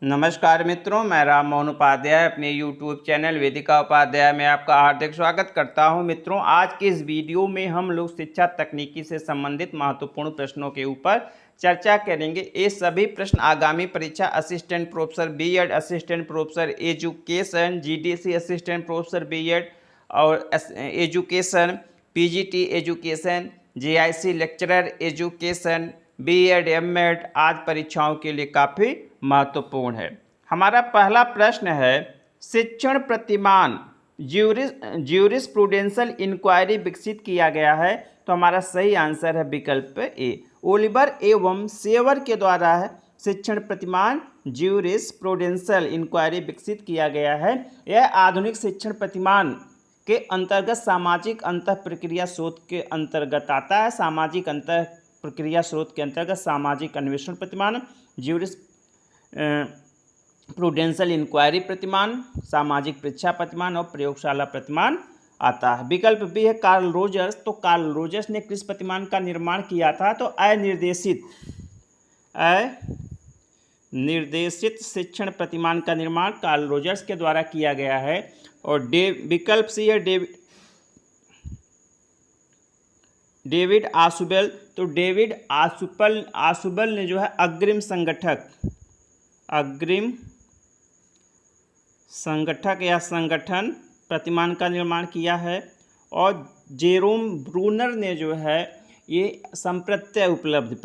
नमस्कार मित्रों, मैं राम मोहन उपाध्याय अपने YouTube चैनल वेदिका उपाध्याय में आपका हार्दिक स्वागत करता हूं। मित्रों, आज के इस वीडियो में हम लोग शिक्षा तकनीकी से संबंधित महत्वपूर्ण प्रश्नों के ऊपर चर्चा करेंगे। ये सभी प्रश्न आगामी परीक्षा assistant professor BEd, assistant professor education, GDC assistant professor BEd और education, PGT education, JIC lecturer education, BEd, MEd आदि परीक्षाओं के लिए काफ़ी महत्वपूर्ण है। हमारा पहला प्रश्न है, शिक्षण प्रतिमान ज्यूरिस्प्रूडेंशियल इंक्वायरी विकसित किया गया है। तो हमारा सही आंसर है विकल्प ए, ओलिवर एवं सेवर के द्वारा है शिक्षण प्रतिमान ज्यूरिस्प्रूडेंशियल इंक्वायरी विकसित किया गया है। यह आधुनिक शिक्षण प्रतिमान के अंतर्गत सामाजिक अंतः प्रक्रिया शोध के अंतर्गत आता है। सामाजिक अंतः प्रक्रिया स्रोत के अंतर्गत सामाजिक अन्वेषण प्रतिमान, ज्यूरिस प्रूडेंशियल इंक्वायरी प्रतिमान, सामाजिक परीक्षा प्रतिमान और प्रयोगशाला प्रतिमान आता है। विकल्प बी है कार्ल रोजर्स। तो कार्ल रोजर्स ने किस प्रतिमान का निर्माण किया था? तो अनिर्देशित शिक्षण प्रतिमान का निर्माण कार्ल रोजर्स के द्वारा किया गया है। और विकल्प सी है डेविड आसुबेल। तो डेविड आसुबेल ने जो है अग्रिम संगठक या संगठन प्रतिमान का निर्माण किया है। और जेरोम ब्रूनर ने जो है ये संप्रत्यय उपलब्ध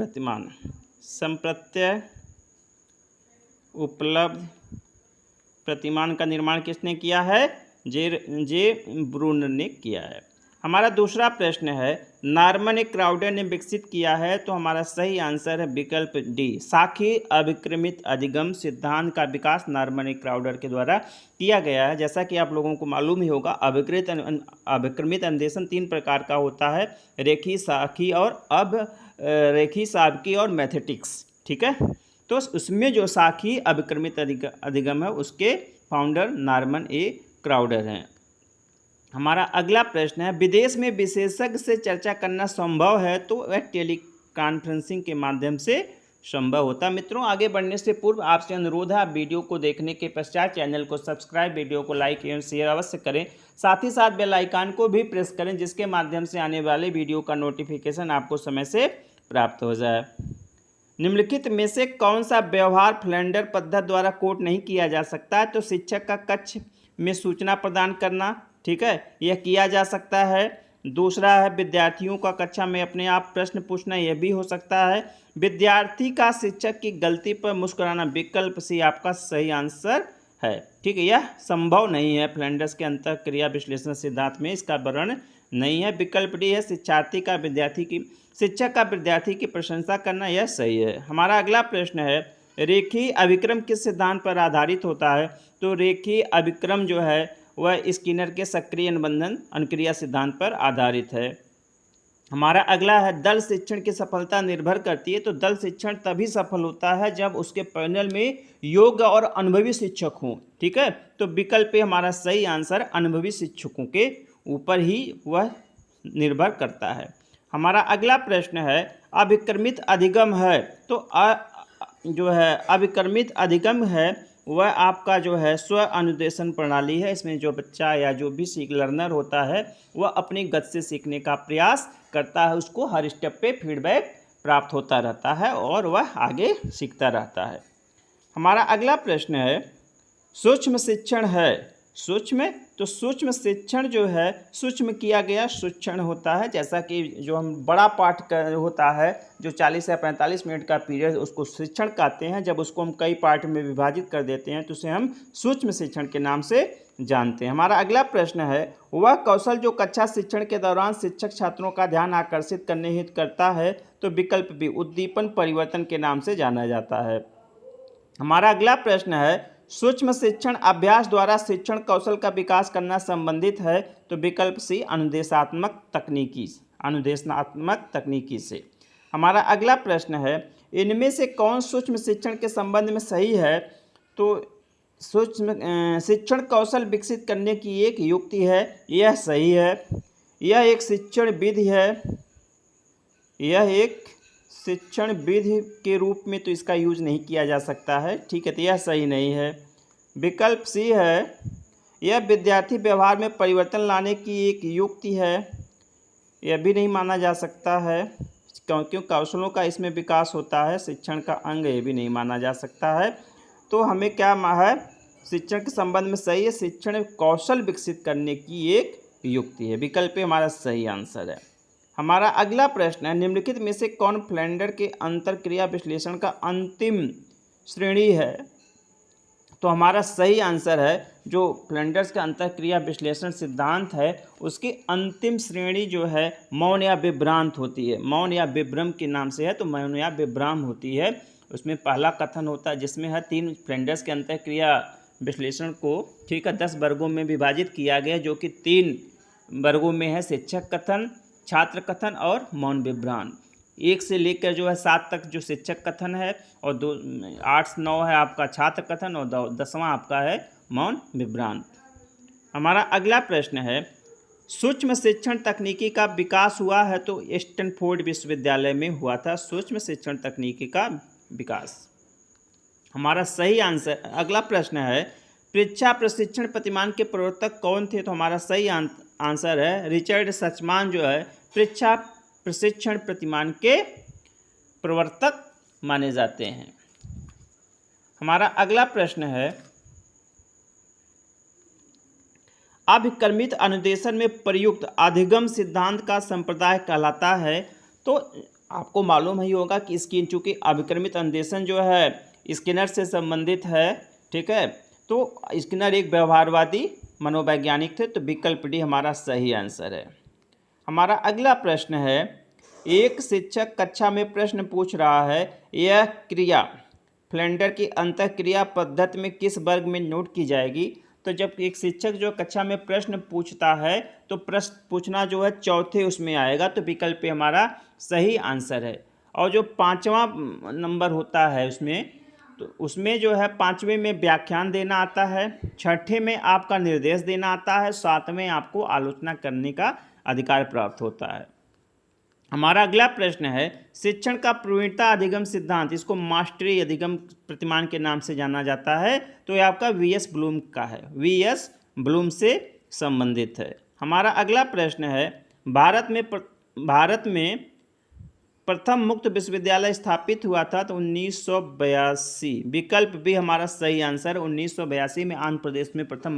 प्रतिमान का निर्माण किसने किया है? जे ब्रूनर ने किया है। हमारा दूसरा प्रश्न है, नॉर्मन क्राउडर ने विकसित किया है। तो हमारा सही आंसर है विकल्प डी, साखी अभिक्रमित अधिगम सिद्धांत का विकास नॉर्मन क्राउडर के द्वारा किया गया है। जैसा कि आप लोगों को मालूम ही होगा, अभिक्रमित अन्वेषण 3 प्रकार का होता है, रेखी, साखी और मैथेटिक्स। ठीक है, तो उसमें जो साखी अभिक्रमित अधिगम है उसके फाउंडर नॉर्मन क्राउडर हैं। हमारा अगला प्रश्न है, विदेश में विशेषज्ञ से चर्चा करना संभव है? तो वह टेलीकॉन्फ्रेंसिंग के माध्यम से संभव होता है। मित्रों, आगे बढ़ने से पूर्व आपसे अनुरोध है, आप वीडियो को देखने के पश्चात चैनल को सब्सक्राइब, वीडियो को लाइक एवं शेयर अवश्य करें। साथ ही साथ बेल आइकन को भी प्रेस करें, जिसके माध्यम से आने वाले वीडियो का नोटिफिकेशन आपको समय से प्राप्त हो जाए। निम्नलिखित में से कौन सा व्यवहार फ्लैंडर पद्धति द्वारा कोड नहीं किया जा सकता है? तो शिक्षक का कक्ष में सूचना प्रदान करना, ठीक है, यह किया जा सकता है। दूसरा है विद्यार्थियों का कक्षा में अपने आप प्रश्न पूछना, यह भी हो सकता है। विद्यार्थी का शिक्षक की गलती पर मुस्कुराना, विकल्प सी आपका सही आंसर है। ठीक है, यह संभव नहीं है। फ्लैंडर्स के अंतःक्रिया विश्लेषण सिद्धांत में इसका वर्णन नहीं है। विकल्प डी है शिक्षक का विद्यार्थी की प्रशंसा करना, यह सही है। हमारा अगला प्रश्न है, रेखीय अभिक्रम किस सिद्धांत पर आधारित होता है? तो रेखीय अभिक्रम जो है वह स्किनर के सक्रिय अनुबंधन अनुक्रिया सिद्धांत पर आधारित है। हमारा अगला है, दल शिक्षण की सफलता निर्भर करती है। तो दल शिक्षण तभी सफल होता है जब उसके पैनल में योग्य और अनुभवी शिक्षक हों। ठीक है, तो विकल्प पे हमारा सही आंसर अनुभवी शिक्षकों के ऊपर ही वह निर्भर करता है। हमारा अगला प्रश्न है, अभिक्रमित अधिगम है। तो जो है अभिक्रमित अधिगम है वह आपका जो है स्व अनुदेशन प्रणाली है। इसमें जो बच्चा या जो भी लर्नर होता है वह अपनी गति से सीखने का प्रयास करता है, उसको हर स्टेप पे फीडबैक प्राप्त होता रहता है और वह आगे सीखता रहता है। हमारा अगला प्रश्न है, सूक्ष्म शिक्षण है। तो सूक्ष्म शिक्षण जो है सूक्ष्म किया गया शिक्षण होता है। जैसा कि जो हम बड़ा पाठ होता है जो 40 या 45 मिनट का पीरियड, उसको शिक्षण कहते हैं। जब उसको हम कई पार्ट में विभाजित कर देते हैं तो उसे हम सूक्ष्म शिक्षण के नाम से जानते हैं। हमारा अगला प्रश्न है, वह कौशल जो कक्षा शिक्षण के दौरान शिक्षक छात्रों का ध्यान आकर्षित करने हेतु करता है। तो विकल्प बी उद्दीपन परिवर्तन के नाम से जाना जाता है। हमारा अगला प्रश्न है, सूक्ष्म शिक्षण अभ्यास द्वारा शिक्षण कौशल का विकास करना संबंधित है। तो विकल्प सी अनुदेशात्मक तकनीकी से। हमारा अगला प्रश्न है, इनमें से कौन सूक्ष्म शिक्षण के संबंध में सही है? तो सूक्ष्म शिक्षण कौशल विकसित करने की एक युक्ति है, यह सही है। यह एक शिक्षण विधि है, यह एक शिक्षण विधि के रूप में तो इसका यूज नहीं किया जा सकता है, ठीक है, तो यह सही नहीं है। विकल्प सी है, यह विद्यार्थी व्यवहार में परिवर्तन लाने की एक युक्ति है, यह भी नहीं माना जा सकता है, क्योंकि कौशलों का इसमें विकास होता है, शिक्षण का अंग, ये भी नहीं माना जा सकता है। तो हमें क्या है, शिक्षण के संबंध में सही है, शिक्षण कौशल विकसित करने की एक युक्ति है, विकल्प हमारा सही आंसर है। हमारा अगला प्रश्न है, निम्नलिखित में से कौन फ्लेंडर के अंतरक्रिया विश्लेषण का अंतिम श्रेणी है? तो हमारा सही आंसर है, जो फ्लेंडर्स का अंतःक्रिया विश्लेषण सिद्धांत है उसकी अंतिम श्रेणी जो है मौन या विभ्रांत होती है, मौन या विभ्रम के नाम से है, तो मौन या विभ्राम होती है। उसमें पहला कथन होता है जिसमें है 3 फ्लेंडर्स के अंतःक्रिया विश्लेषण को, ठीक है, 10 वर्गों में विभाजित किया गया, जो कि 3 वर्गों में है, शिक्षक कथन, छात्र कथन और मौन विभ्रांत। 1 से लेकर जो है 7 तक जो शिक्षक कथन है, और 8-9 है आपका छात्र कथन, और 10वां आपका है मौन विभ्रांत। हमारा अगला प्रश्न है, सूक्ष्म शिक्षण तकनीकी का विकास हुआ है? तो स्टैनफोर्ड विश्वविद्यालय में हुआ था सूक्ष्म शिक्षण तकनीकी का विकास। हमारा सही आंसर, अगला प्रश्न है, परीक्षा प्रशिक्षण प्रतिमान के प्रवर्तक कौन थे? तो हमारा सही आंसर है रिचर्ड सचमान जो है परीक्षा प्रशिक्षण प्रतिमान के प्रवर्तक माने जाते हैं। हमारा अगला प्रश्न है, अभिक्रमित अनुदेशन में प्रयुक्त अधिगम सिद्धांत का संप्रदाय कहलाता है? तो आपको मालूम ही होगा कि इसकी चूंकि अभिक्रमित अनुदेशन जो है स्किनर से संबंधित है, ठीक है, तो स्किनर एक व्यवहारवादी मनोवैज्ञानिक थे, तो विकल्प डी हमारा सही आंसर है। हमारा अगला प्रश्न है, एक शिक्षक कक्षा में प्रश्न पूछ रहा है, यह क्रिया फ्लेंडर की अंतःक्रिया पद्धति में किस वर्ग में नोट की जाएगी? तो जब एक शिक्षक जो कक्षा में प्रश्न पूछता है तो प्रश्न पूछना जो है चौथे उसमें आएगा, तो विकल्प हमारा सही आंसर है। और जो 5वां नंबर होता है उसमें, तो उसमें जो है 5वें में व्याख्यान देना आता है, 6ठे में आपका निर्देश देना आता है, 7वें आपको आलोचना करने का अधिकार प्राप्त होता है। हमारा अगला प्रश्न है, शिक्षण का प्रवीणता अधिगम सिद्धांत, इसको मास्टरी अधिगम प्रतिमान के नाम से जाना जाता है, तो ये आपका वीएस ब्लूम का है, वीएस ब्लूम से संबंधित है। हमारा अगला प्रश्न है, भारत में प्रथम मुक्त विश्वविद्यालय स्थापित हुआ था? तो 1982, विकल्प भी हमारा सही आंसर, 1982 में आंध्र प्रदेश में प्रथम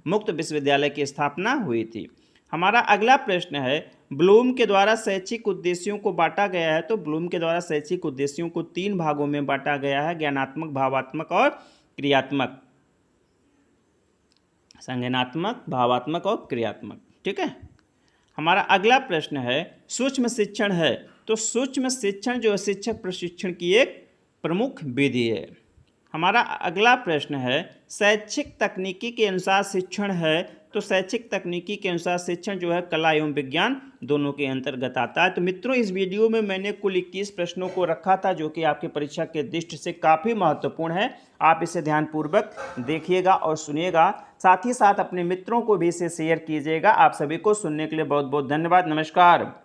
मुक्त विश्वविद्यालय की स्थापना हुई थी। हमारा अगला प्रश्न है, ब्लूम के द्वारा शैक्षिक उद्देश्यों को बांटा गया है? तो ब्लूम के द्वारा शैक्षिक उद्देश्यों को 3 भागों में बांटा गया है, ज्ञानात्मक, भावात्मक और क्रियात्मक, संज्ञानात्मक, भावात्मक और क्रियात्मक, ठीक है। हमारा अगला प्रश्न है, सूक्ष्म शिक्षण है? तो सूक्ष्म शिक्षण जो है शिक्षक प्रशिक्षण की एक प्रमुख विधि है। हमारा अगला प्रश्न है, शैक्षिक तकनीकी के अनुसार शिक्षण है? तो शैक्षिक तकनीकी के अनुसार शिक्षण जो है कला एवं विज्ञान दोनों के अंतर्गत आता है। तो मित्रों, इस वीडियो में मैंने कुल 21 प्रश्नों को रखा था, जो कि आपके परीक्षा के दृष्टि से काफ़ी महत्वपूर्ण है। आप इसे ध्यानपूर्वक देखिएगा और सुनिएगा, साथ ही साथ अपने मित्रों को भी इसे शेयर कीजिएगा। आप सभी को सुनने के लिए बहुत बहुत धन्यवाद। नमस्कार।